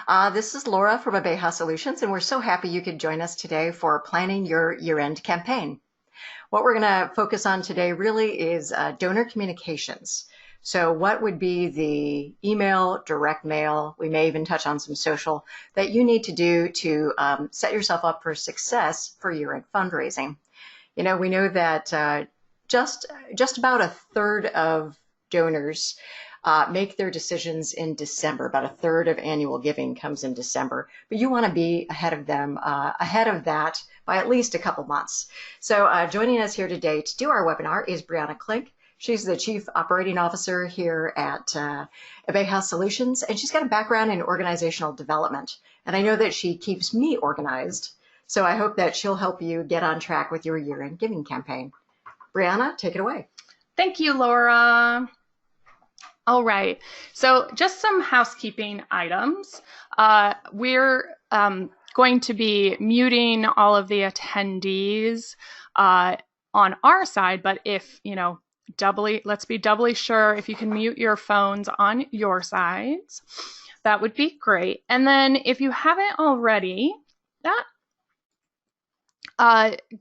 This is Laura from Abeja Solutions, and we're so happy you could join us today for planning your year-end campaign. What we're going to focus on today really is donor communications. So what would be the email, direct mail, we may even touch on some social, that you need to do to set yourself up for success for year-end fundraising. You know, we know that just about a third of donors make their decisions in December. About a third of annual giving comes in December, but you want to be ahead of them, ahead of that by at least a couple months. So joining us here today to do our webinar is Brianna Klink. She's the Chief Operating Officer here at Abeja Solutions, and she's got a background in organizational development. And I know that she keeps me organized, so I hope that she'll help you get on track with your year-end giving campaign. Brianna, take it away. Thank you, Laura. All right, so just some housekeeping items. We're going to be muting all of the attendees on our side, but if, let's be doubly sure if you can mute your phones on your sides, that would be great. And then if you haven't already,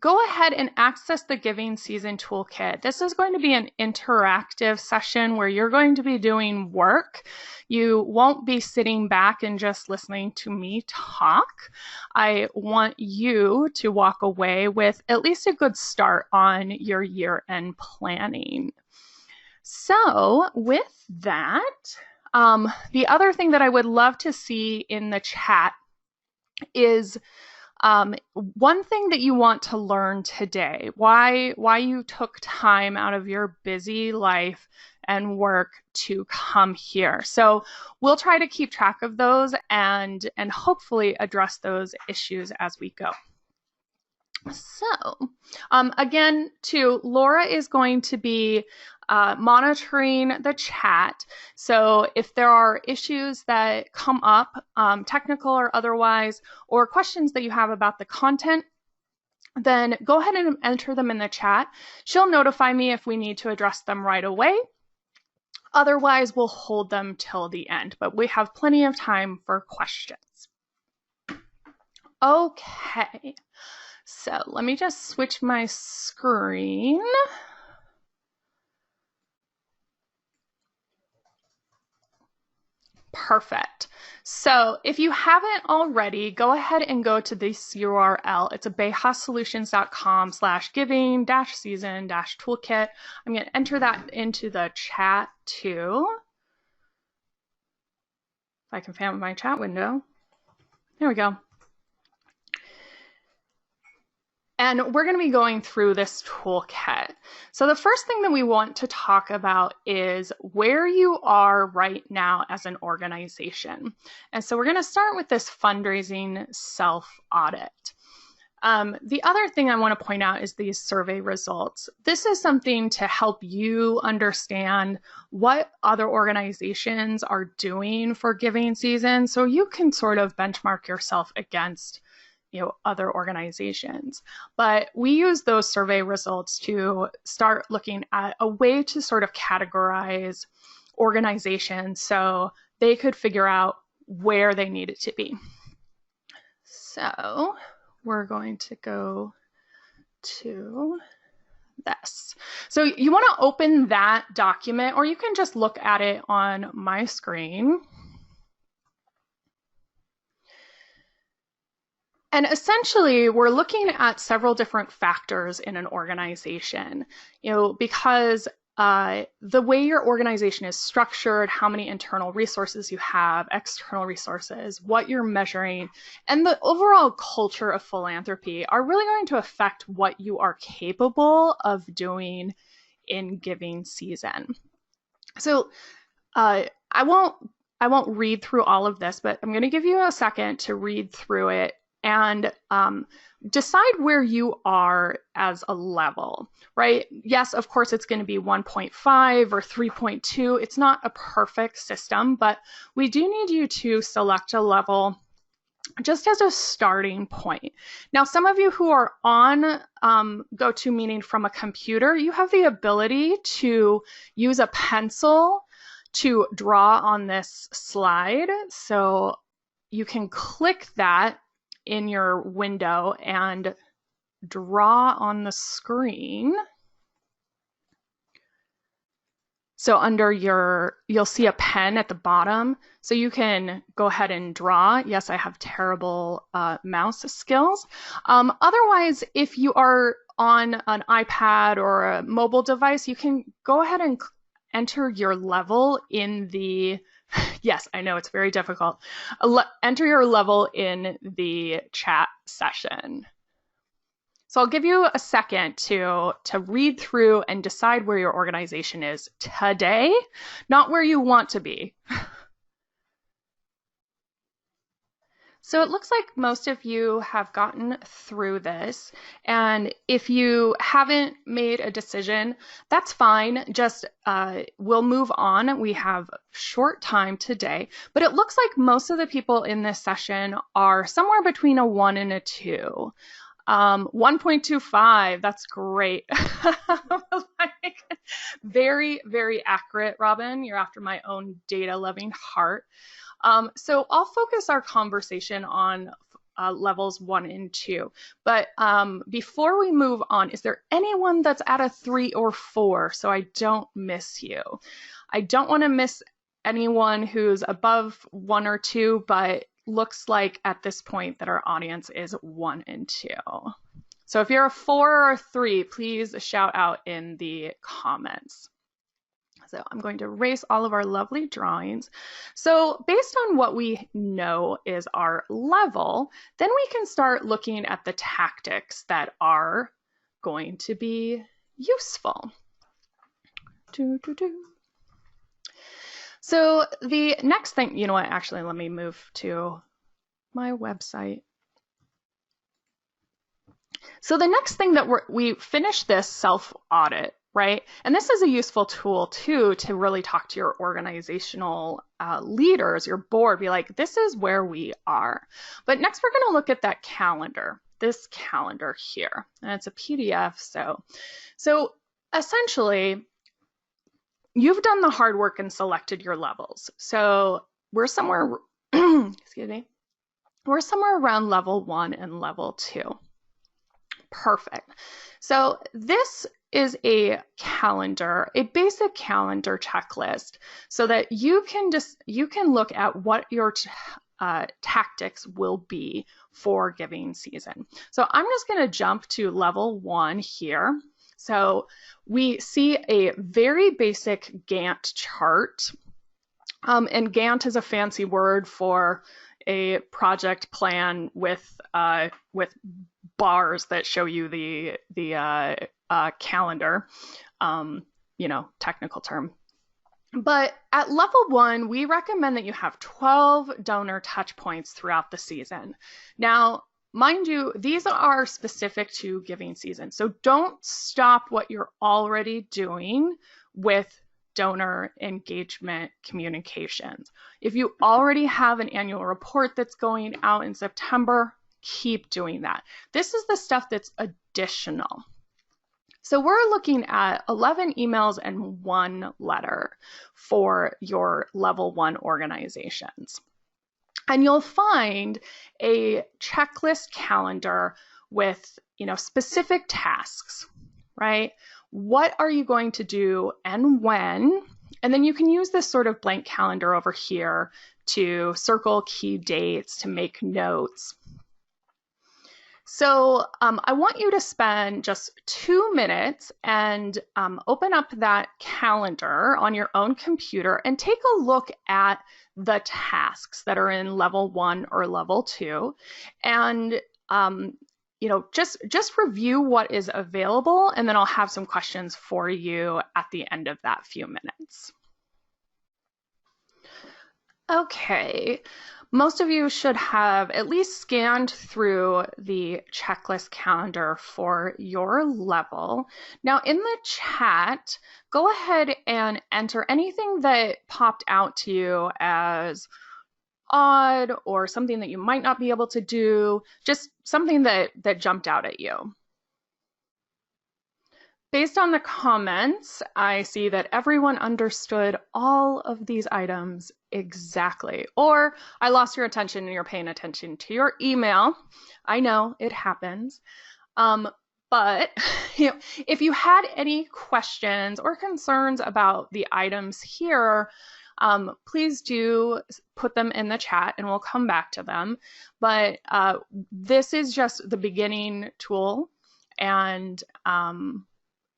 go ahead and access the Giving Season Toolkit. This is going to be an interactive session where you're going to be doing work. You won't be sitting back and just listening to me talk. I want you to walk away with at least a good start on your year-end planning. So with that, the other thing that I would love to see in the chat is one thing that you want to learn today, why you took time out of your busy life and work to come here. So we'll try to keep track of those and hopefully address those issues as we go. So again, too, Laura is going to be monitoring the chat. So if there are issues that come up, technical or otherwise, or questions that you have about the content, then go ahead and enter them in the chat. She'll notify me if we need to address them right away. Otherwise, we'll hold them till the end, but we have plenty of time for questions. Okay, so let me just switch my screen. Perfect. So if you haven't already, go ahead and go to this URL. It's abejasolutions.com/giving-season-toolkit. I'm going to enter that into the chat too. If I can find my chat window. There we go. And we're going to be going through this toolkit. So the first thing that we want to talk about is where you are right now as an organization. And so we're going to start with this fundraising self-audit. The other thing I want to point out is these survey results. This is something to help you understand what other organizations are doing for giving season, so you can sort of benchmark yourself against other organizations. But we use those survey results to start looking at a way to sort of categorize organizations so they could figure out where they needed to be. So we're going to go to this. So you want to open that document, or you can just look at it on my screen. And essentially, we're looking at several different factors in an organization, because the way your organization is structured, how many internal resources you have, external resources, what you're measuring, and the overall culture of philanthropy are really going to affect what you are capable of doing in giving season. So I won't read through all of this, but I'm going to give you a second to read through it and decide where you are as a level, right? Yes, of course, it's going to be 1.5 or 3.2. It's not a perfect system, but we do need you to select a level just as a starting point. Now, some of you who are on GoToMeeting from a computer, you have the ability to use a pencil to draw on this slide. So you can click that in your window and draw on the screen. So under you'll see a pen at the bottom. So you can go ahead and draw. Yes, I have terrible mouse skills. Otherwise, if you are on an iPad or a mobile device, you can go ahead and enter your level in the, yes, I know it's very difficult. Enter your level in the chat session. So I'll give you a second to read through and decide where your organization is today, not where you want to be. So it looks like most of you have gotten through this. And if you haven't made a decision, that's fine. Just we'll move on. We have short time today, but it looks like most of the people in this session are somewhere between a 1 and a 2. 1.25, that's great. Very, very accurate, Robin. You're after my own data-loving heart. So I'll focus our conversation on levels 1 and 2. But before we move on, is there anyone that's at a 3 or 4 so I don't miss you? I don't want to miss anyone who's above 1 or 2, but looks like at this point that our audience is 1 and 2. So if you're a 4 or a 3, please shout out in the comments. So I'm going to erase all of our lovely drawings. So based on what we know is our level, then we can start looking at the tactics that are going to be useful. So the next thing, you know what, actually, let me move to my website. So the next thing that we finished this self-audit, right? And this is a useful tool too to really talk to your organizational leaders, your board, be like, this is where we are. But next we're going to look at that calendar, this calendar here, and it's a PDF. So essentially, you've done the hard work and selected your levels. So we're somewhere, excuse me, we're somewhere around level 1 and level 2. Perfect. So this is a calendar, a basic calendar checklist, so that you can look at what your tactics will be for giving season. So I'm just going to jump to level 1 here. So we see a very basic Gantt chart, and Gantt is a fancy word for a project plan with bars that show you the calendar, technical term. But at level 1, we recommend that you have 12 donor touch points throughout the season. Now, mind you, these are specific to giving season. So don't stop what you're already doing with donor engagement communications. If you already have an annual report that's going out in September, keep doing that. This is the stuff that's additional. So we're looking at 11 emails and 1 letter for your level 1 organizations. And you'll find a checklist calendar with, specific tasks, right? What are you going to do and when? And then you can use this sort of blank calendar over here to circle key dates, to make notes. So I want you to spend just 2 minutes and open up that calendar on your own computer and take a look at the tasks that are in level 1 or level 2, and just review what is available, and then I'll have some questions for you at the end of that few minutes. Okay. Most of you should have at least scanned through the checklist calendar for your level. Now in the chat, go ahead and enter anything that popped out to you as odd or something that you might not be able to do, just something that jumped out at you. Based on the comments, I see that everyone understood all of these items exactly. Or I lost your attention and you're paying attention to your email. I know it happens. But you know, if you had any questions or concerns about the items here, please do put them in the chat and we'll come back to them. But this is just the beginning tool, and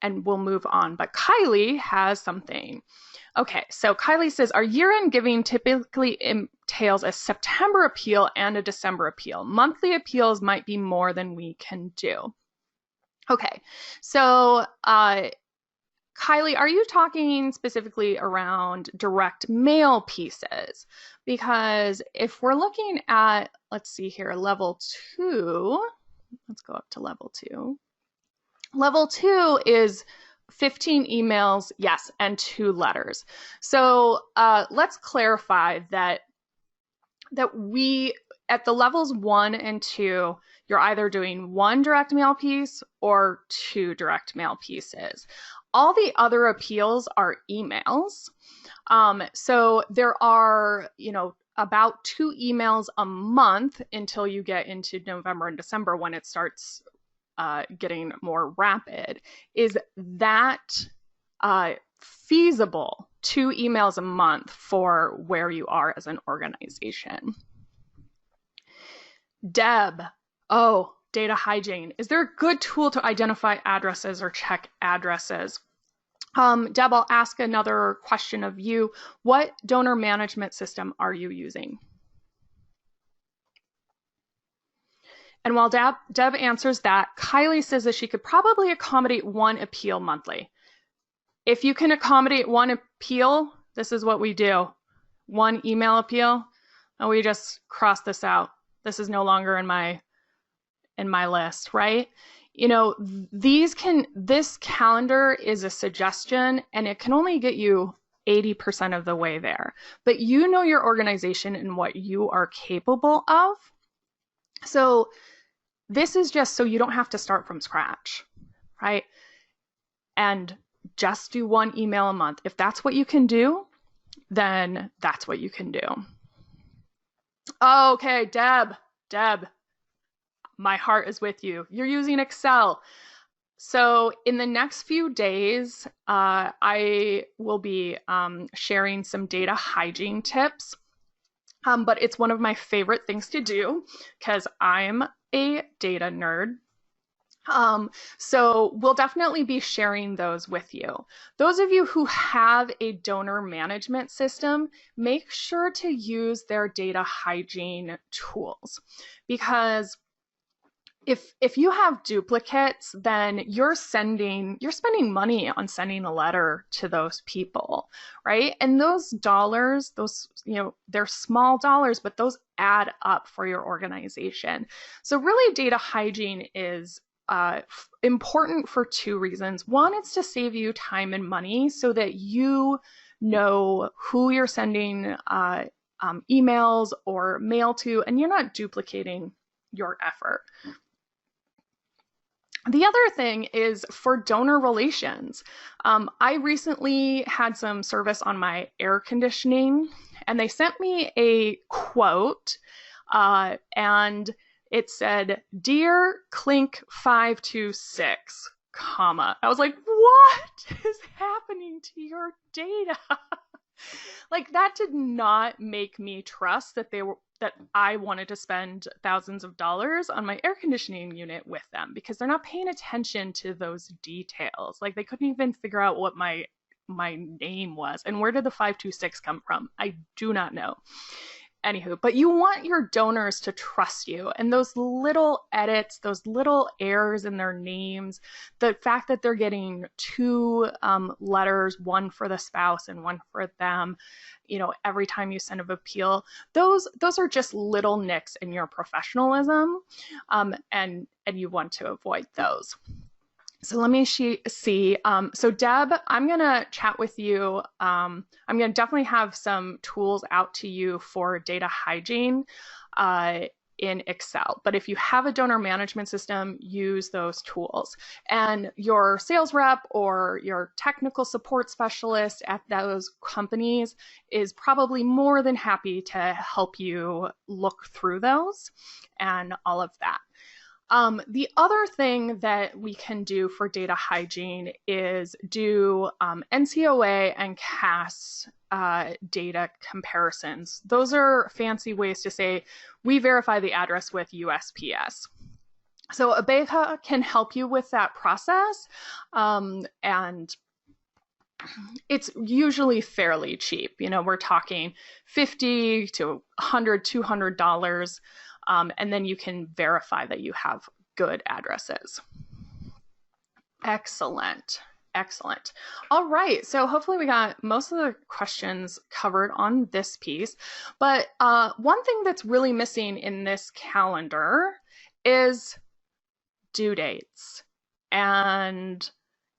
we'll move on. But Kylie has something. Okay, so Kylie says, our year-end giving typically entails a September appeal and a December appeal. Monthly appeals might be more than we can do. Okay, so Kylie, are you talking specifically around direct mail pieces? Because if we're looking at, let's see here, level 2, let's go up to level 2. Level 2 is 15 emails, yes, and 2 letters. So let's clarify that we, at the levels 1 and 2, you're either doing 1 direct mail piece or 2 direct mail pieces. All the other appeals are emails. So there are, about 2 emails a month until you get into November and December when it starts getting more rapid. Is that feasible? 2 emails a month for where you are as an organization? Deb, oh, data hygiene. Is there a good tool to identify addresses or check addresses? Deb, I'll ask another question of you. What donor management system are you using? And while Deb answers that, Kylie says that she could probably accommodate 1 appeal monthly. If you can accommodate 1 appeal, this is what we do. 1 email appeal, and we just cross this out. This is no longer in my list, right? This calendar is a suggestion, and it can only get you 80% of the way there. But you know your organization and what you are capable of. So this is just so you don't have to start from scratch, right? And just do 1 email a month. If that's what you can do, then that's what you can do. Okay, Deb, my heart is with you. You're using Excel. So in the next few days, I will be sharing some data hygiene tips. But it's one of my favorite things to do because I'm a data nerd. So we'll definitely be sharing those with you. Those of you who have a donor management system, make sure to use their data hygiene tools, because if you have duplicates, then you're spending money on sending a letter to those people, right? And those dollars, they're small dollars, but those add up for your organization. So really, data hygiene is important for 2 reasons. One, it's to save you time and money so that you know who you're sending emails or mail to, and you're not duplicating your effort. The other thing is for donor relations. I recently had some service on my air conditioning, and they sent me a quote, and it said, "Dear Clink 526, comma." I was like, what is happening to your data? Like, that did not make me trust that I wanted to spend thousands of dollars on my air conditioning unit with them, because they're not paying attention to those details. Like, they couldn't even figure out what my name was. And where did the 526 come from? I do not know. Anywho, but you want your donors to trust you, and those little edits, those little errors in their names, the fact that they're getting 2 letters, 1 for the spouse and 1 for them, every time you send an appeal, those are just little nicks in your professionalism, and you want to avoid those. So let me see. So Deb, I'm going to chat with you. I'm going to definitely have some tools out to you for data hygiene. in Excel. But if you have a donor management system, use those tools. And your sales rep or your technical support specialist at those companies is probably more than happy to help you look through those and all of that. The other thing that we can do for data hygiene is do NCOA and CAS data comparisons. Those are fancy ways to say we verify the address with USPS. So ABECA can help you with that process, and it's usually fairly cheap. You know, we're talking $50 to $100, $200. And then you can verify that you have good addresses. Excellent. Excellent. All right. So hopefully we got most of the questions covered on this piece. But one thing that's really missing in this calendar is due dates. And,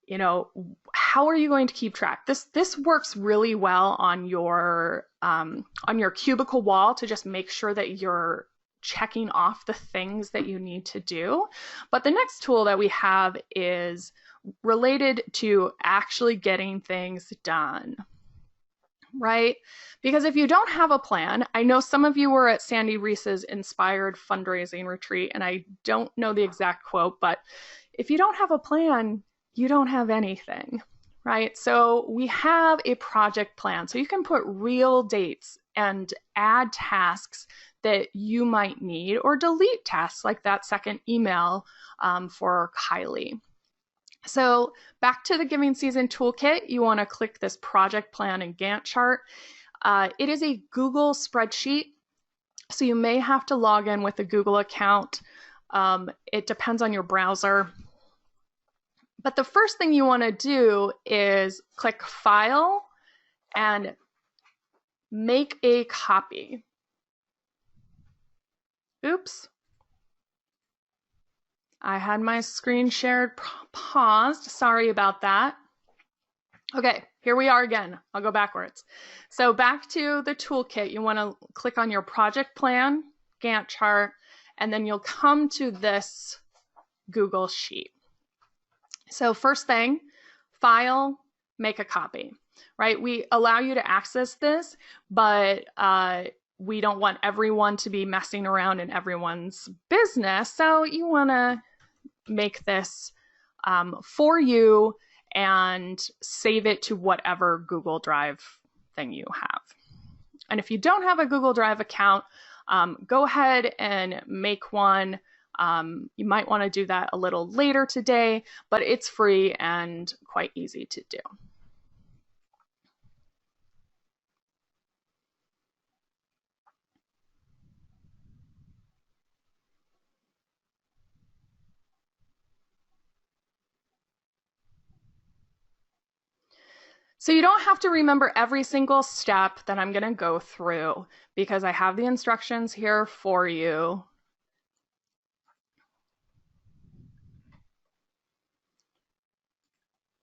you know, how are you going to keep track? This works really well on your cubicle wall to just make sure that you're checking off the things that you need to do. But the next tool that we have is related to actually getting things done, right? Because if you don't have a plan, I know some of you were at Sandy Reese's inspired fundraising retreat, and I don't know the exact quote, but if you don't have a plan, you don't have anything, right? So we have a project plan. So you can put real dates and add tasks that you might need, or delete tasks like that second email for Kylie. So back to the Giving Season Toolkit, you want to click this project plan and Gantt chart. It is a Google spreadsheet, so you may have to log in with a Google account. It depends on your browser. But the first thing you want to do is click File and make a copy. Oops. I had my screen shared paused. Sorry about that. Okay, here we are again. I'll go backwards. So back to the toolkit, you want to click on your project plan, Gantt chart, and then you'll come to this Google Sheet. So first thing, File, make a copy, right? We allow you to access this, but we don't want everyone to be messing around in everyone's business. So you want to make this for you and save it to whatever Google Drive thing you have. And if you don't have a Google Drive account, go ahead and make one. You might want to do that a little later today, but it's free and quite easy to do. So you don't have to remember every single step that I'm going to go through because I have the instructions here for you.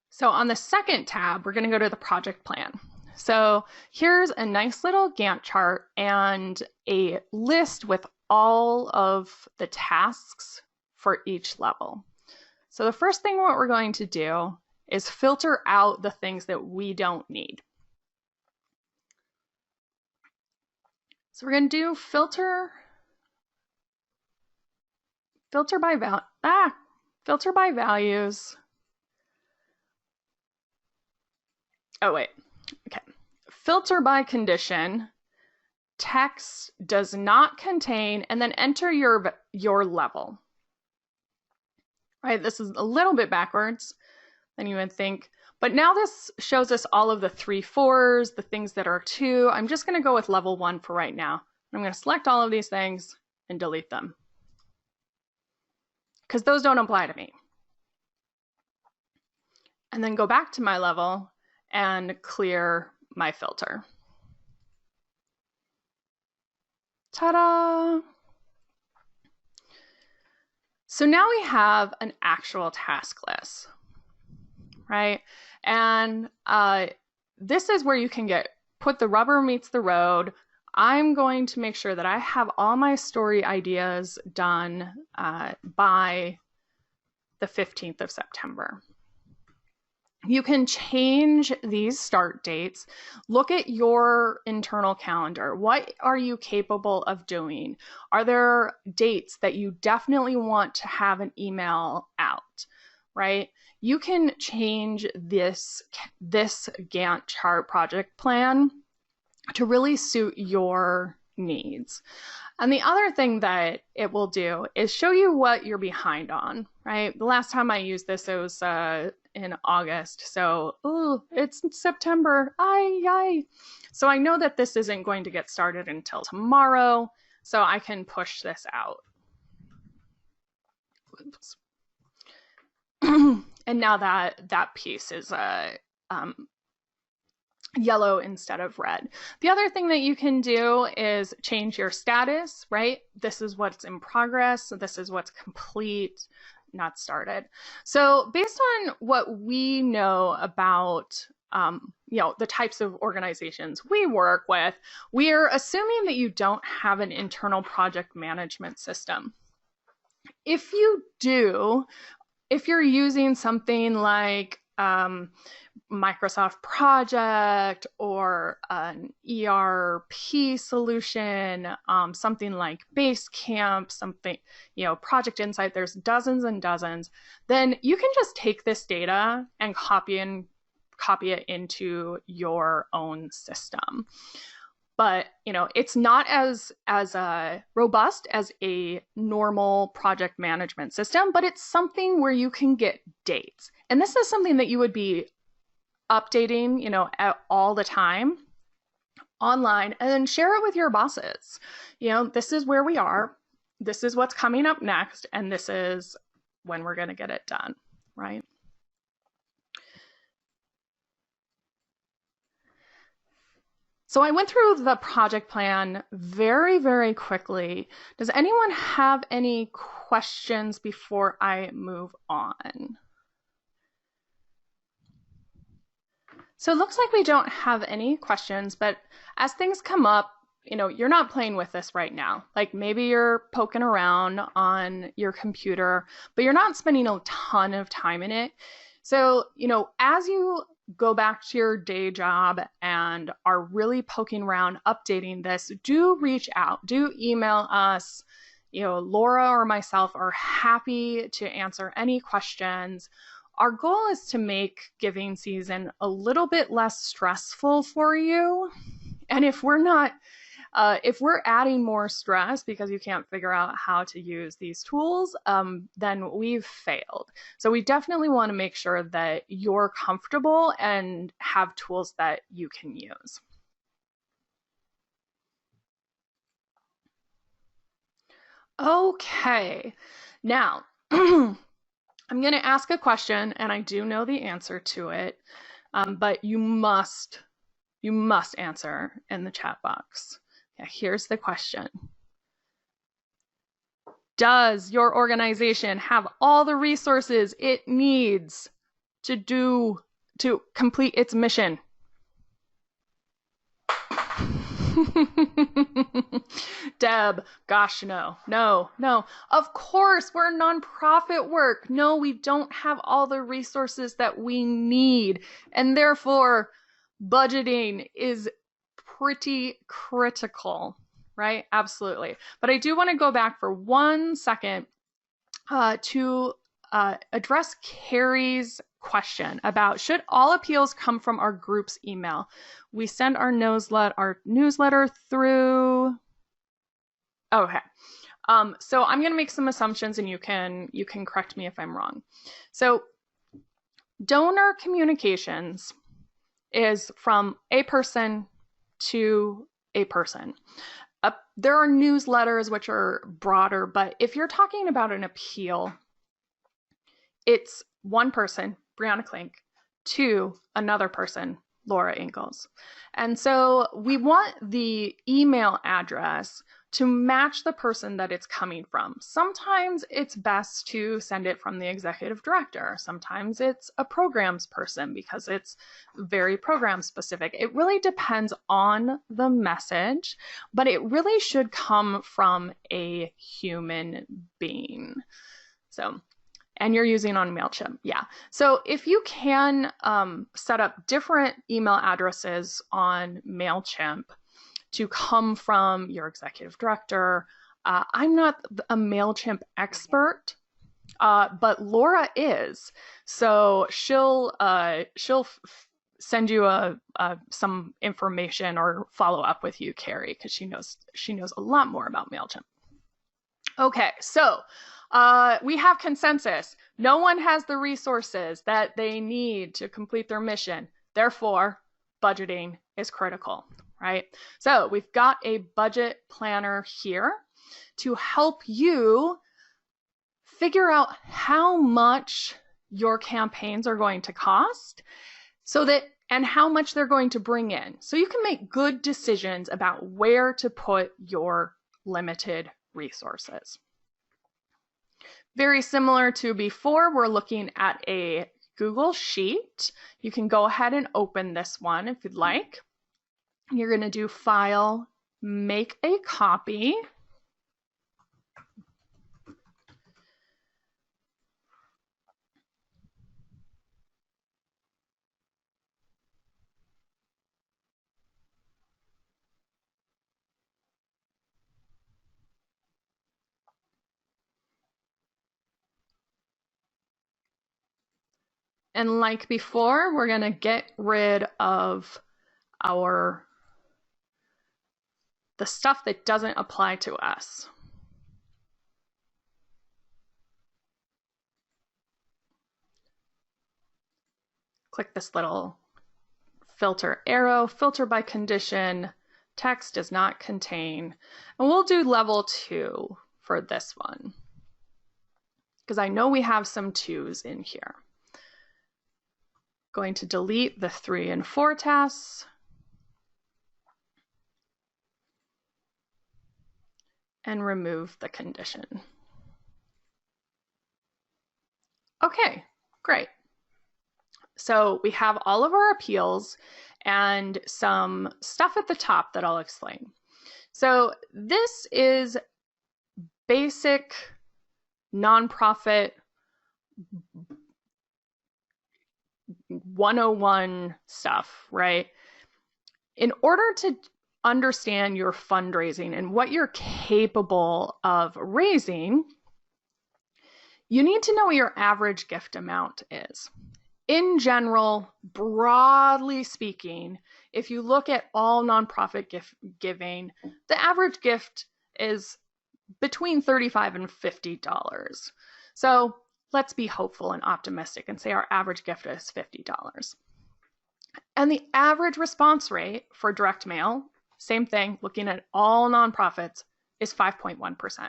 So on the second tab, we're going to go to the project plan. So here's a nice little Gantt chart and a list with all of the tasks for each level. So the first thing what we're going to do is filter out the things that we don't need. So we're going to do filter by values. Oh wait, okay. Filter by condition, text does not contain, and then enter your level. Right, this is a little bit backwards than you would think. But now this shows us all of the 3 4s, the things that are 2. I'm just going to go with level 1 for right now. I'm going to select all of these things and delete them because those don't apply to me. And then go back to my level and clear my filter. Ta-da! So now we have an actual task list, right? And this is where you can put the rubber meets the road. I'm going to make sure that I have all my story ideas done by the 15th of September. You can change these start dates. Look at your internal calendar. What are you capable of doing? Are there dates that you definitely want to have an email out, right? You can change this Gantt chart project plan to really suit your needs. And the other thing that it will do is show you what you're behind on, right? The last time I used this, it was in August. So, it's September. Ay. So I know that this isn't going to get started until tomorrow. So I can push this out. Oops. And now that piece is yellow instead of red. The other thing that you can do is change your status, right? This is what's in progress. This is what's complete, not started. So based on what we know about the types of organizations we work with, we are assuming that you don't have an internal project management system. If you do, if you're using something like Microsoft Project or an ERP solution, something like Basecamp, something, Project Insight, there's dozens and dozens, then you can just take this data and copy it into your own system. But, it's not as robust as a normal project management system, but it's something where you can get dates. And this is something that you would be updating, all the time online, and then share it with your bosses. This is where we are. This is what's coming up next. And this is when we're going to get it done, right? So I went through the project plan very, very quickly. Does anyone have any questions before I move on? So it looks like we don't have any questions, but as things come up, you're not playing with this right now. Like maybe you're poking around on your computer, but you're not spending a ton of time in it. So, as you go back to your day job and are really poking around, updating this, do reach out, do email us. Laura or myself are happy to answer any questions. Our goal is to make giving season a little bit less stressful for you. And if we're adding more stress because you can't figure out how to use these tools, then we've failed. So we definitely want to make sure that you're comfortable and have tools that you can use. Okay, now I'm going to ask a question, and I do know the answer to it, but you must answer in the chat box. Yeah, here's the question. Does your organization have all the resources it needs to complete its mission? Deb, gosh, no. Of course, we're nonprofit work. No, we don't have all the resources that we need. And therefore, budgeting is pretty critical, right? Absolutely. But I do want to go back for 1 second to address Carrie's question about should all appeals come from our group's email? We send our newsletter through. Okay. So I'm going to make some assumptions, and you can correct me if I'm wrong. So donor communications is from a person to a person. There are newsletters which are broader, but if you're talking about an appeal, it's one person, Brianna Klink, to another person, Laura Ingalls. And so we want the email address to match the person that it's coming from. Sometimes it's best to send it from the executive director. Sometimes it's a programs person because it's very program specific. It really depends on the message, but it really should come from a human being. So, and you're using on MailChimp, yeah. So if you can set up different email addresses on MailChimp to come from your executive director. I'm not a MailChimp expert, but Laura is. So she'll send you some information or follow up with you, Carrie, because she knows a lot more about MailChimp. Okay, so we have consensus. No one has the resources that they need to complete their mission. Therefore, budgeting is critical. Right? So we've got a budget planner here to help you figure out how much your campaigns are going to cost and how much they're going to bring in. So you can make good decisions about where to put your limited resources. Very similar to before, we're looking at a Google Sheet. You can go ahead and open this one if you'd like. You're going to do File, Make a Copy. And like before, we're going to get rid of the stuff that doesn't apply to us. Click this little filter arrow, filter by condition, text does not contain. And we'll do level 2 for this one, because I know we have some 2s in here. Going to delete the 3 and 4 tasks. And remove the condition. Okay, great. So we have all of our appeals and some stuff at the top that I'll explain. So this is basic nonprofit 101 stuff, right? In order to understand your fundraising and what you're capable of raising, you need to know what your average gift amount is. In general, broadly speaking, if you look at all nonprofit gift giving, the average gift is between $35 and $50. So let's be hopeful and optimistic and say our average gift is $50. And the average response rate for direct mail, same thing, looking at all nonprofits, is 5.1%.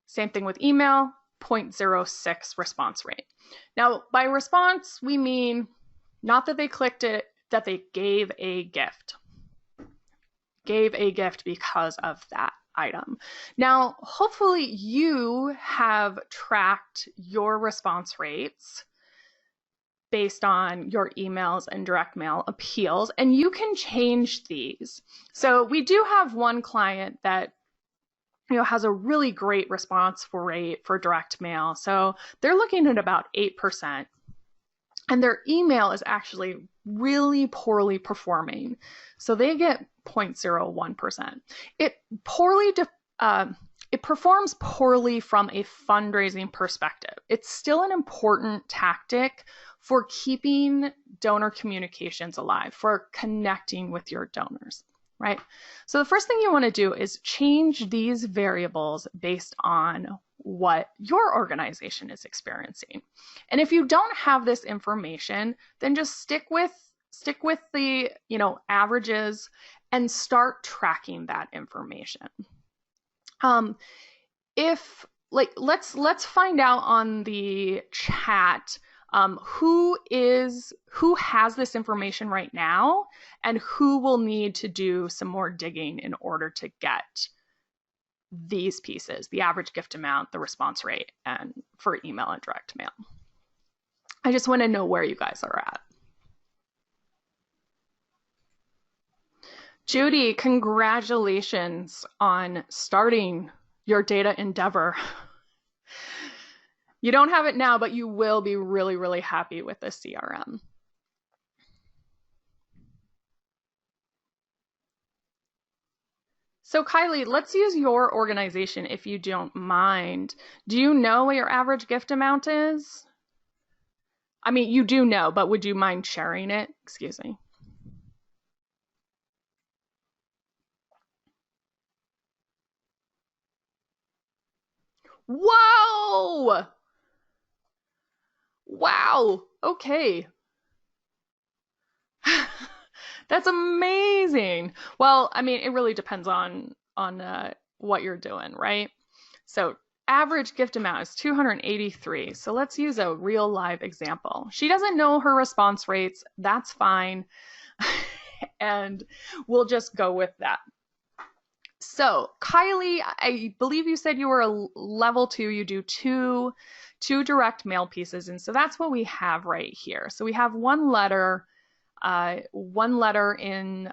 Same thing with email, 0.06 response rate. Now, by response, we mean not that they clicked it, that they gave a gift. Gave a gift because of that item. Now, hopefully you have tracked your response rates based on your emails and direct mail appeals, and you can change these. So we do have one client that has a really great response rate for direct mail. So they're looking at about 8%, and their email is actually really poorly performing. So they get 0.01%. It performs poorly from a fundraising perspective. It's still an important tactic for keeping donor communications alive, for connecting with your donors, right? So the first thing you want to do is change these variables based on what your organization is experiencing. And if you don't have this information, then just stick with the, averages and start tracking that information. Let's find out on the chat who has this information right now and who will need to do some more digging in order to get these pieces, the average gift amount, the response rate, and for email and direct mail. I just want to know where you guys are at. Judy, congratulations on starting your data endeavor. You don't have it now, but you will be really, really happy with the CRM. So Kylie, let's use your organization if you don't mind. Do you know what your average gift amount is? I mean, you do know, but would you mind sharing it? Excuse me. Whoa! Wow. Okay. That's amazing. Well, I mean, it really depends on what you're doing, right? So average gift amount is 283. So let's use a real live example. She doesn't know her response rates. That's fine. And we'll just go with that. So Kylie, I believe you said you were a level 2. You do two direct mail pieces. And so that's what we have right here. So we have one letter in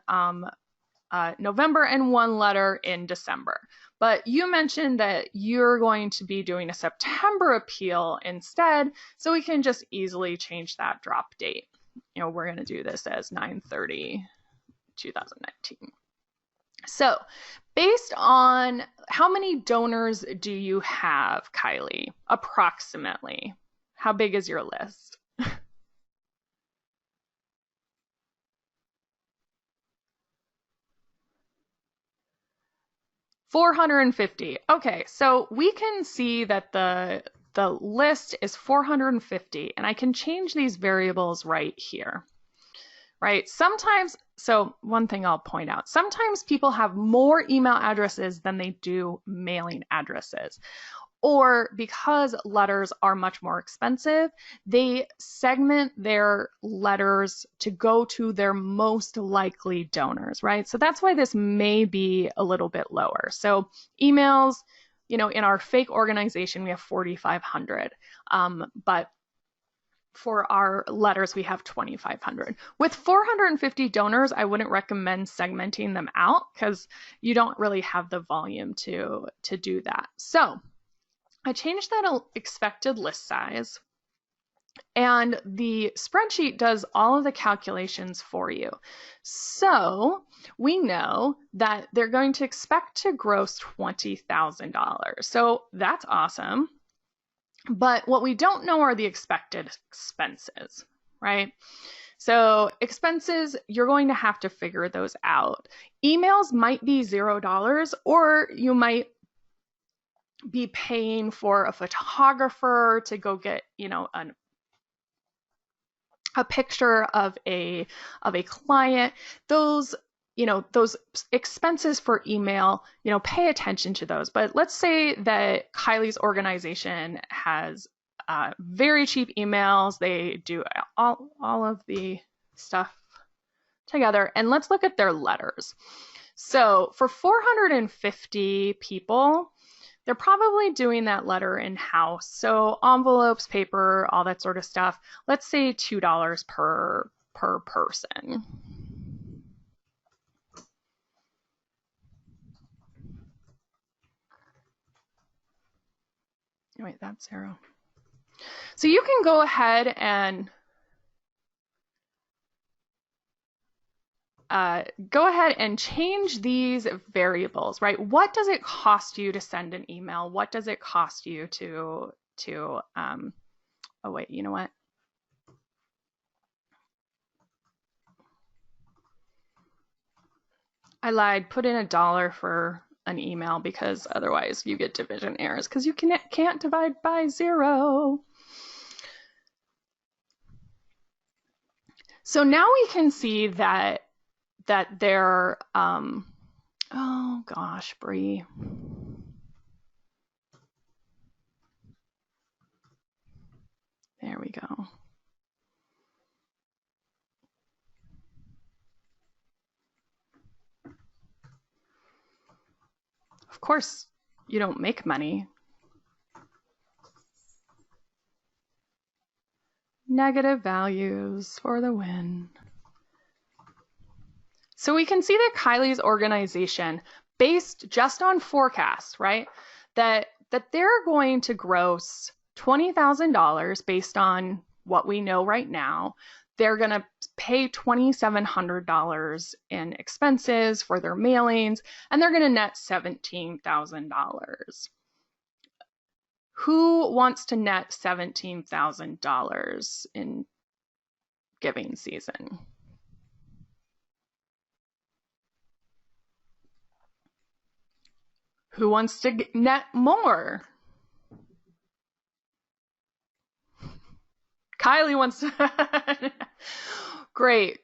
November and one letter in December. But you mentioned that you're going to be doing a September appeal instead, so we can just easily change that drop date. You know, we're going to do this as 9/30/2019. So based on how many donors do you have, Kylie, approximately? How big is your list? 450. Okay, so we can see that the list is 450, and I can change these variables right here, right? Sometimes, so one thing I'll point out, sometimes people have more email addresses than they do mailing addresses. Or because letters are much more expensive, they segment their letters to go to their most likely donors, right? So that's why this may be a little bit lower. So emails, you know, in our fake organization, we have 4,500. But for our letters, we have 2,500. With 450 donors, I wouldn't recommend segmenting them out because you don't really have the volume to do that. So I changed that expected list size, and the spreadsheet does all of the calculations for you. So we know that they're going to expect to gross $20,000. So that's awesome. But what we don't know are the expected expenses, right? So expenses, you're going to have to figure those out. Emails might be $0, or you might be paying for a photographer to go get, you know, a picture of a client. Those, you know, those expenses for email, you know, pay attention to those. But let's say that Kylie's organization has very cheap emails. They do all of the stuff together. And let's look at their letters. So for 450 people, they're probably doing that letter in-house. So envelopes, paper, all that sort of stuff. Let's say $2 per person. Wait, that's 0. So you can go ahead and change these variables, right? What does it cost you to send an email? What does it cost you to oh wait, you know what? I lied, put in $1 for an email because otherwise you get division errors because you can't divide by 0. So now we can see that they're, oh gosh, Bree. There we go. Of course, you don't make money. Negative values for the win. So we can see that Kylie's organization, based just on forecasts, right, that they're going to gross $20,000 based on what we know right now. They're going to pay $2,700 in expenses for their mailings, and they're going to net $17,000. Who wants to net $17,000 in giving season? Who wants to net more? Kylie wants to. Great.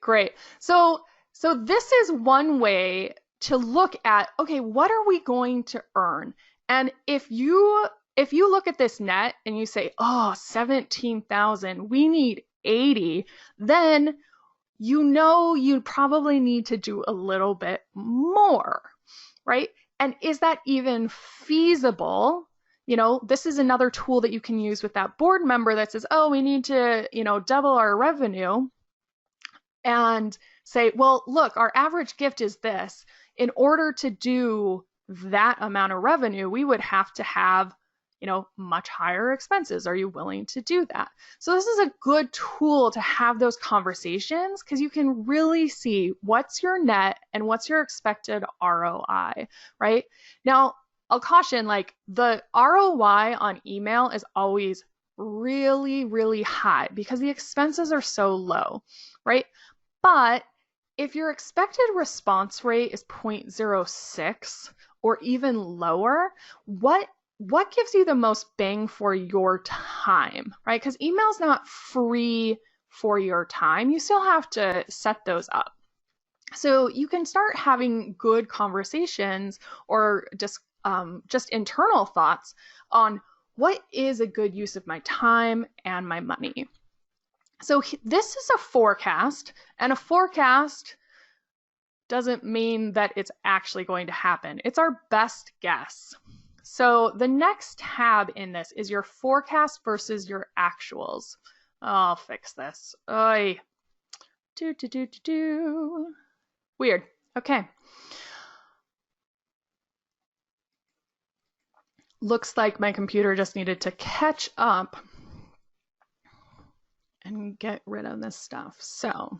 So this is one way to look at, okay, what are we going to earn? And if you look at this net and you say, oh, 17,000, we need 80, then you know you probably need to do a little bit more, right? And is that even feasible? This is another tool that you can use with that board member that says, oh, we need to, double our revenue, and say, well, look, our average gift is this. In order to do that amount of revenue, we would have to have, much higher expenses. Are you willing to do that? So this is a good tool to have those conversations, because you can really see what's your net and what's your expected ROI, right? Now, I'll caution, like, the ROI on email is always really, really high because the expenses are so low, right? But if your expected response rate is 0.06 or even lower, what gives you the most bang for your time, right? Because email's not free for your time. You still have to set those up. So you can start having good conversations or just internal thoughts on what is a good use of my time and my money. So this is a forecast, and a forecast doesn't mean that it's actually going to happen. It's our best guess. So the next tab in this is your forecast versus your actuals. I'll fix this. Oy. Weird. Okay. Looks like my computer just needed to catch up and get rid of this stuff. So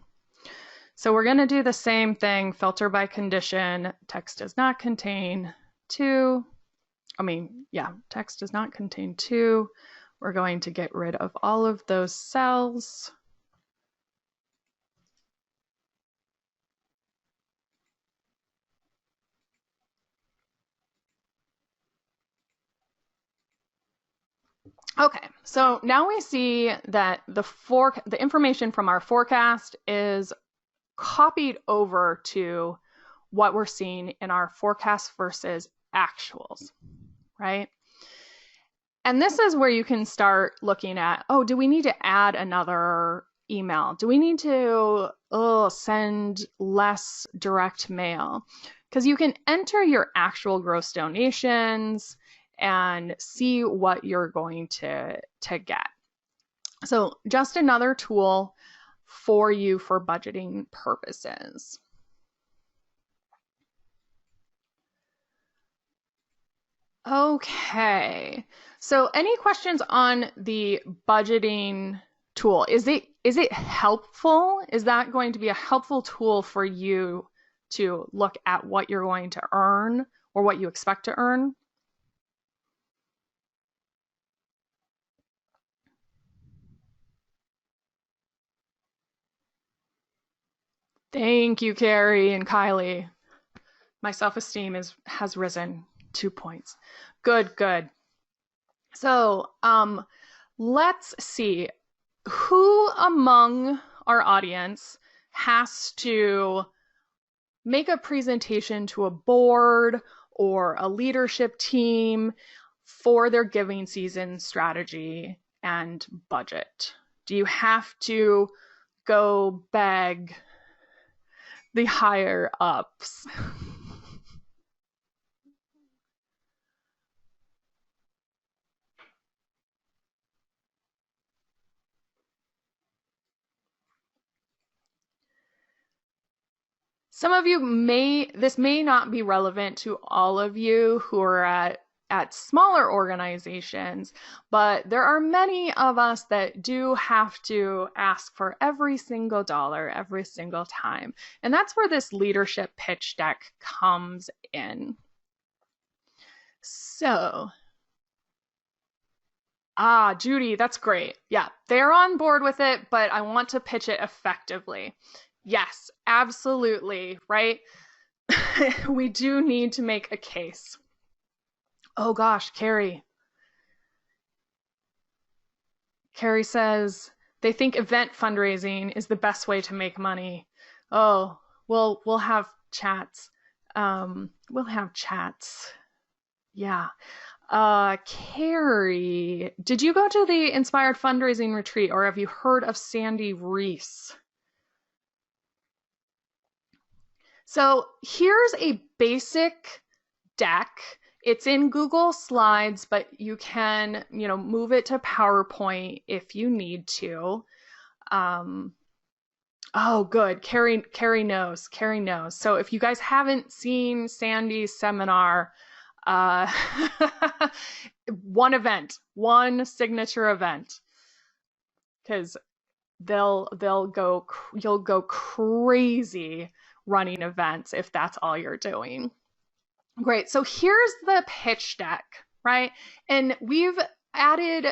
we're going to do the same thing. Filter by condition. Text does not contain two. Text does not contain two. We're going to get rid of all of those cells. Okay, so now we see that the information from our forecast is copied over to what we're seeing in our forecast versus actuals, right? And this is where you can start looking at, oh, do we need to add another email? Do we need to send less direct mail? Because you can enter your actual gross donations and see what you're going to get. So just another tool for you for budgeting purposes. Okay, so any questions on the budgeting tool? Is it helpful? Is that going to be a helpful tool for you to look at what you're going to earn or what you expect to earn? Thank you, Carrie and Kylie. My self-esteem has risen 2 points. Good. So let's see. Who among our audience has to make a presentation to a board or a leadership team for their giving season strategy and budget? Do you have to go beg the higher ups? Some of you this may not be relevant to all of you who are at smaller organizations, but there are many of us that do have to ask for every single dollar every single time. And that's where this leadership pitch deck comes in. So, Judy, that's great. Yeah, they're on board with it, but I want to pitch it effectively. Yes, absolutely, right? We do need to make a case. Oh gosh, Carrie. Carrie says they think event fundraising is the best way to make money. Oh, we'll have chats. We'll have chats. Yeah. Carrie, did you go to the Inspired Fundraising Retreat, or have you heard of Sandy Reese? So here's a basic deck. It's in Google Slides, but you can, move it to PowerPoint if you need to. Oh, good. Carrie knows. Carrie knows. So if you guys haven't seen Sandy's seminar, one signature event, because you'll go crazy running events if that's all you're doing. Great. So here's the pitch deck, right? And we've added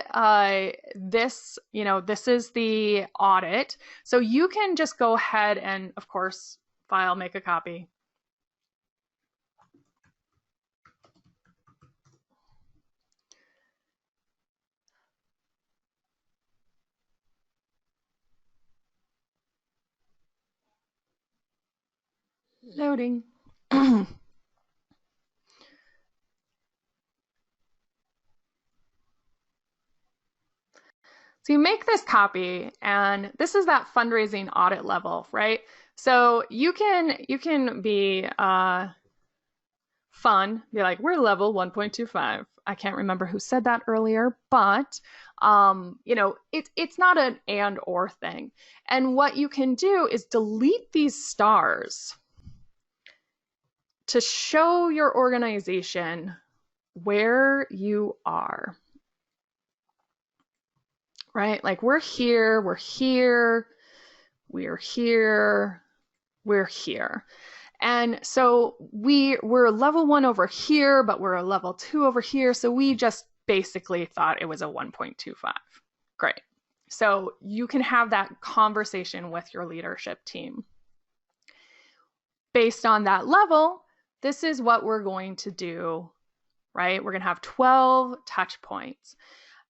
this, this is the audit. So you can just go ahead and, of course, file, make a copy. Loading. So you make this copy, and this is that fundraising audit level, right? So you can be fun, be like, we're level 1.25. I can't remember who said that earlier, but it's not an and or thing. And what you can do is delete these stars to show your organization where you are. Right? Like we're here, we're here, we're here, we're here. And so we're level 1 over here, but we're a level 2 over here. So we just basically thought it was a 1.25. Great. So you can have that conversation with your leadership team. Based on that level, this is what we're going to do, right? We're going to have 12 touch points.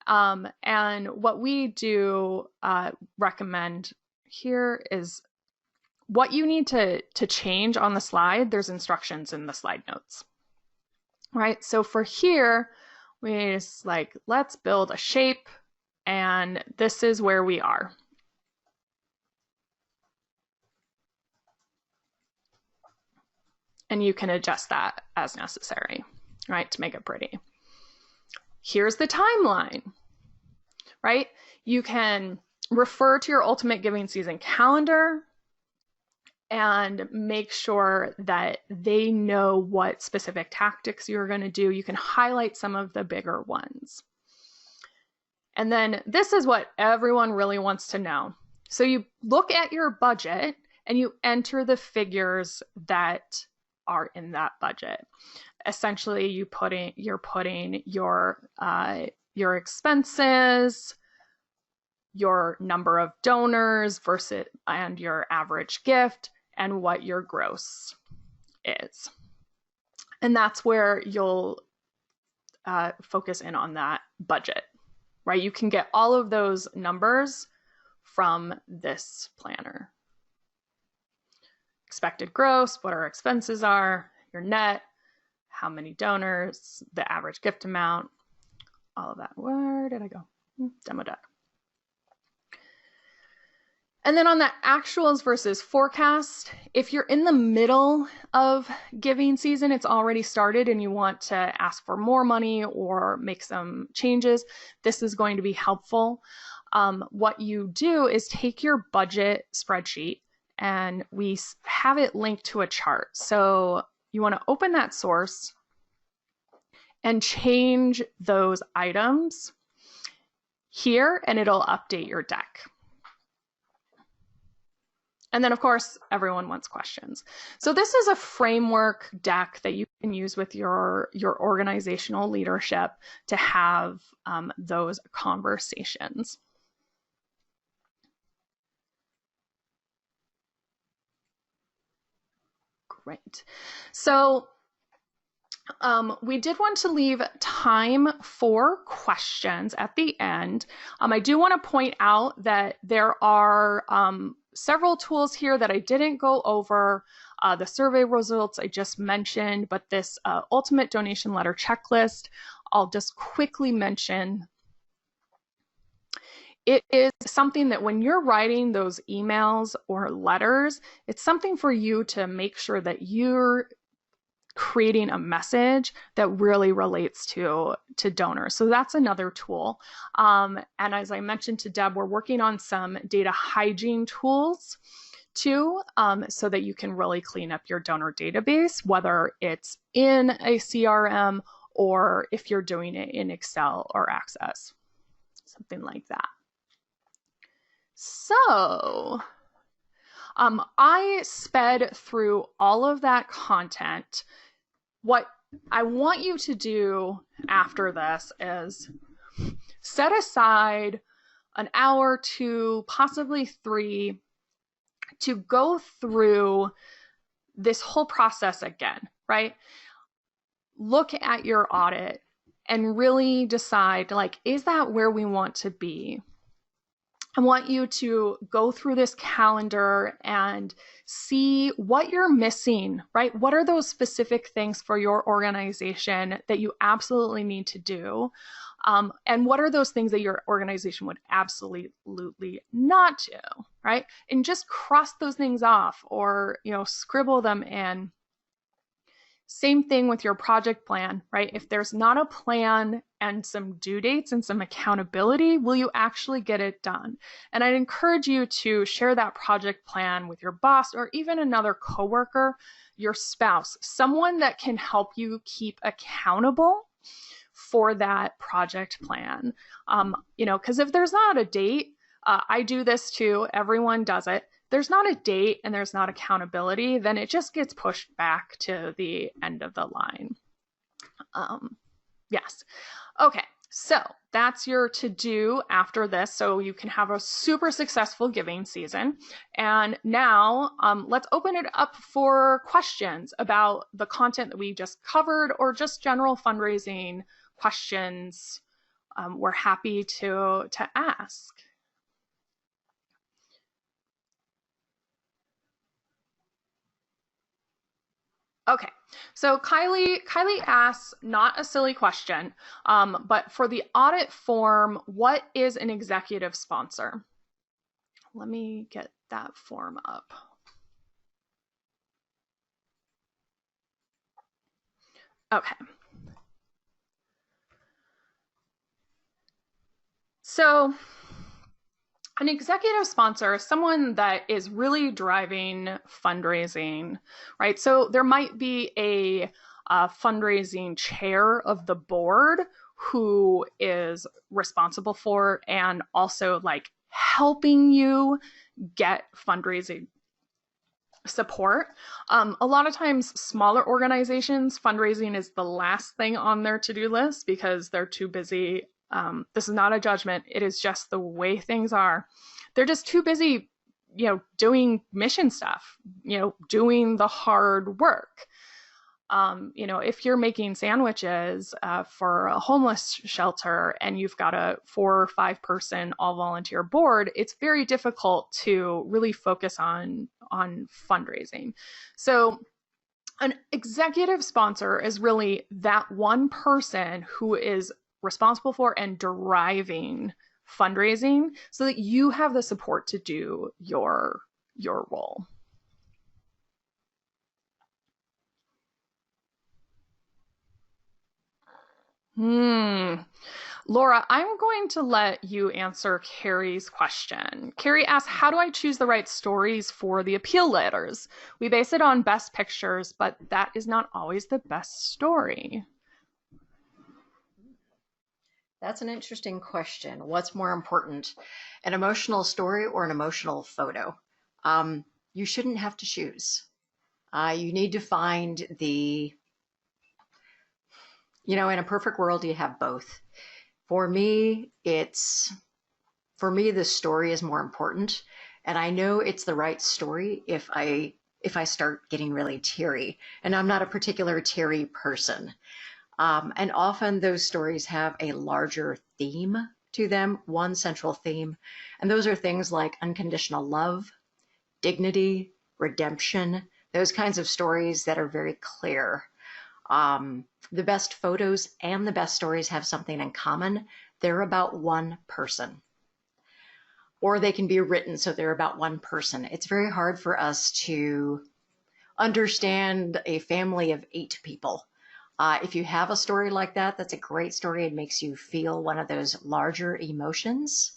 And what we do recommend here is what you need to change on the slide. There's instructions in the slide notes, right? So for here, we just like, let's build a shape, and this is where we are. And you can adjust that as necessary, right, to make it pretty. Here's the timeline, right? You can refer to your Ultimate Giving Season calendar and make sure that they know what specific tactics you're going to do. You can highlight some of the bigger ones. And then this is what everyone really wants to know. So you look at your budget and you enter the figures that are in that budget. Essentially, you're putting your expenses, your number of donors versus and your average gift, and what your gross is. And that's where you'll focus in on that budget, right? You can get all of those numbers from this planner. Expected gross, what our expenses are, your net, how many donors, the average gift amount, all of that. Where did I go? Demo deck. And then on the actuals versus forecast, if you're in the middle of giving season, it's already started and you want to ask for more money or make some changes, this is going to be helpful. What you do is take your budget spreadsheet and we have it linked to a chart. So you want to open that source and change those items here, and it'll update your deck. And then, of course, everyone wants questions. So this is a framework deck that you can use with your organizational leadership to have those conversations. Great. So we did want to leave time for questions at the end. I do want to point out that there are several tools here that I didn't go over. The survey results I just mentioned, but this ultimate donation letter checklist, I'll just quickly mention. It is something that when you're writing those emails or letters, it's something for you to make sure that you're creating a message that really relates to donors. So that's another tool. And as I mentioned to Deb, we're working on some data hygiene tools too, so that you can really clean up your donor database, whether it's in a CRM or if you're doing it in Excel or Access, something like that. So I sped through all of that content. What I want you to do after this is set aside an hour, 2, possibly 3, to go through this whole process again, right? Look at your audit and really decide, like, is that where we want to be? I want you to go through this calendar and see what you're missing, right? What are those specific things for your organization that you absolutely need to do? And what are those things that your organization would absolutely not do, right? And just cross those things off, or, scribble them in. Same thing with your project plan, right? If there's not a plan and some due dates and some accountability, will you actually get it done? And I'd encourage you to share that project plan with your boss or even another coworker, your spouse, someone that can help you keep accountable for that project plan. Because if there's not a date, I do this too, everyone does it. There's not a date and there's not accountability, then it just gets pushed back to the end of the line. Yes. Okay. So that's your to-do after this, so you can have a super successful giving season. And now let's open it up for questions about the content that we just covered, or just general fundraising questions. We're happy to ask. Okay, so Kylie asks, not a silly question, but for the audit form, what is an executive sponsor? Let me get that form up. Okay. So an executive sponsor is someone that is really driving fundraising, right? So there might be a fundraising chair of the board who is responsible for and also like helping you get fundraising support. A lot of times smaller organizations, fundraising is the last thing on their to-do list because they're too busy. This is not a judgment. It is just the way things are. They're just too busy, doing mission stuff, doing the hard work. If you're making sandwiches for a homeless shelter and you've got a 4 or 5 person all volunteer board, it's very difficult to really focus on fundraising. So an executive sponsor is really that one person who is responsible for and driving fundraising so that you have the support to do your role. Laura, I'm going to let you answer Carrie's question. Carrie asks, how do I choose the right stories for the appeal letters? We base it on best pictures, but that is not always the best story. That's an interesting question. What's more important, an emotional story or an emotional photo? You shouldn't have to choose. You need to find in a perfect world, you have both. For me, the story is more important. And I know it's the right story if I start getting really teary. And I'm not a particular teary person. And often those stories have a larger theme to them, one central theme. And those are things like unconditional love, dignity, redemption, those kinds of stories that are very clear. The best photos and the best stories have something in common. They're about one person. Or they can be written so they're about one person. It's very hard for us to understand a family of 8 people. If you have a story like that, that's a great story. It makes you feel one of those larger emotions.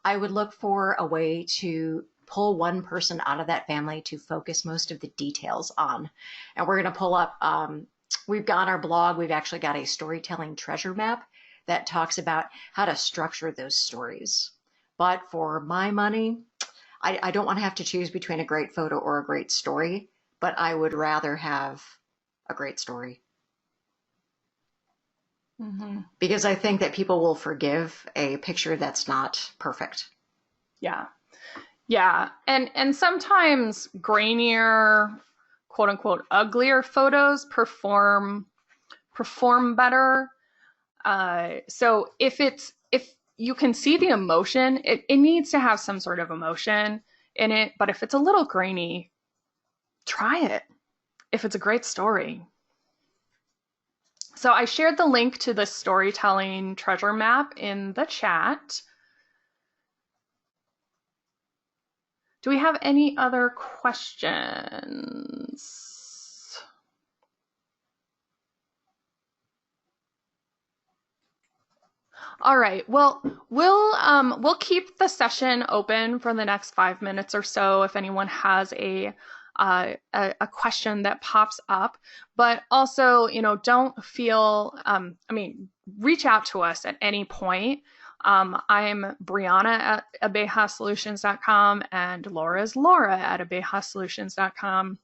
I would look for a way to pull one person out of that family to focus most of the details on. And we're going to pull up, we've got our blog, we've actually got a storytelling treasure map that talks about how to structure those stories. But for my money, I don't want to have to choose between a great photo or a great story, but I would rather have a great story. Mm-hmm. Because I think that people will forgive a picture that's not perfect. Yeah. Yeah. And sometimes grainier, quote unquote, uglier photos perform better. So if you can see the emotion, it needs to have some sort of emotion in it. But if it's a little grainy, try it if it's a great story. So I shared the link to the storytelling treasure map in the chat. Do we have any other questions? All right. Well, we'll keep the session open for the next 5 minutes or so if anyone has a question that pops up. But also, don't feel. Reach out to us at any point. I'm Brianna at abehasolutions.com and Laura's Laura at abehasolutions.com.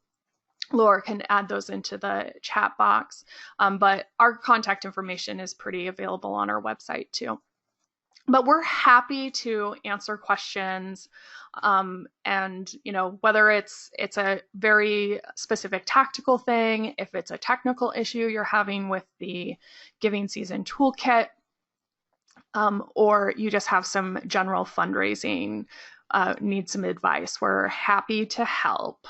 Laura can add those into the chat box, but our contact information is pretty available on our website too. But we're happy to answer questions, and whether it's a very specific tactical thing, if it's a technical issue you're having with the giving season toolkit, or you just have some general fundraising, need some advice, we're happy to help.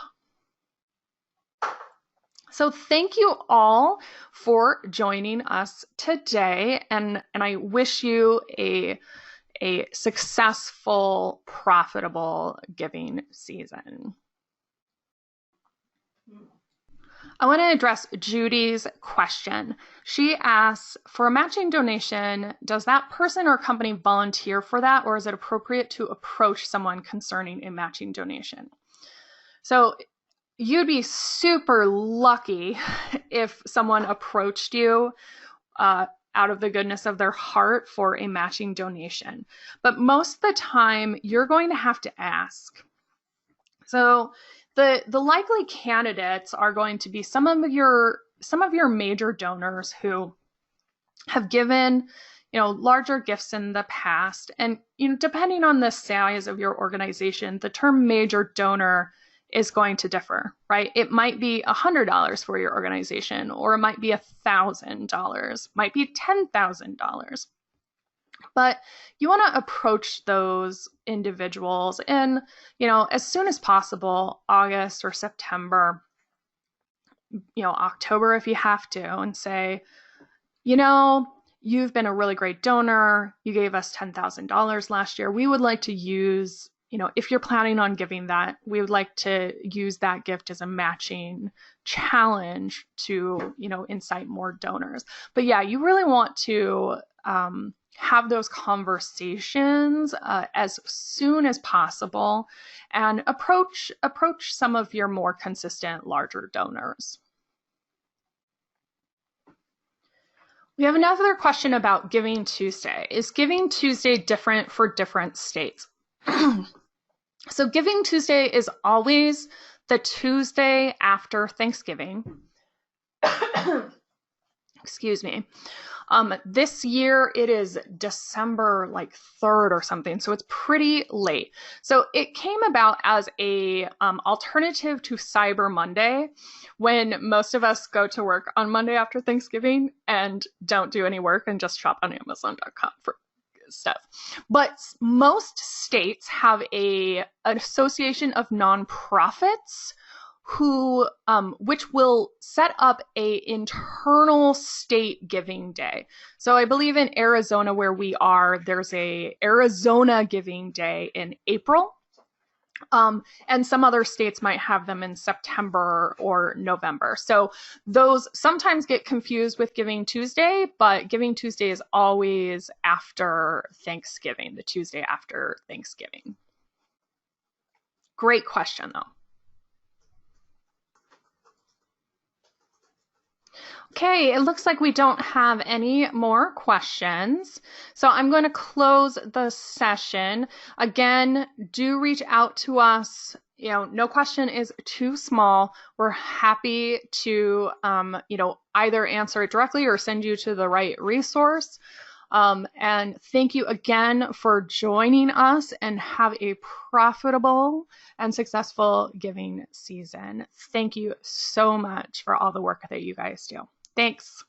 So thank you all for joining us today, and I wish you a successful, profitable giving season. I want to address Judy's question. She asks, for a matching donation, does that person or company volunteer for that, or is it appropriate to approach someone concerning a matching donation? So you'd be super lucky if someone approached you out of the goodness of their heart for a matching donation. But most of the time, you're going to have to ask. So the likely candidates are going to be some of your major donors who have given larger gifts in the past. And depending on the size of your organization, the term major donor is going to differ, right? It might be $100 for your organization, or it might be $1,000, might be $10,000. But you want to approach those individuals in, as soon as possible, August or September, October if you have to, and say, you've been a really great donor. You gave us $10,000 last year. We would like to use, if you're planning on giving that, we would like to use that gift as a matching challenge to, incite more donors. But yeah, you really want to have those conversations as soon as possible and approach some of your more consistent, larger donors. We have another question about Giving Tuesday. Is Giving Tuesday different for different states? So Giving Tuesday is always the Tuesday after Thanksgiving. Excuse me. This year it is December 3rd or something, so it's pretty late. So it came about as a alternative to Cyber Monday, when most of us go to work on Monday after Thanksgiving and don't do any work and just shop on Amazon.com for stuff. But most states have an association of nonprofits who which will set up a internal state giving day. So I believe in Arizona, where we are, there's a Arizona Giving Day in April. And some other states might have them in September or November. So those sometimes get confused with Giving Tuesday, but Giving Tuesday is always after Thanksgiving, the Tuesday after Thanksgiving. Great question, though. Okay, it looks like we don't have any more questions. So I'm going to close the session. Again, do reach out to us. No question is too small. We're happy to, either answer it directly or send you to the right resource. And thank you again for joining us, and have a profitable and successful giving season. Thank you so much for all the work that you guys do. Thanks.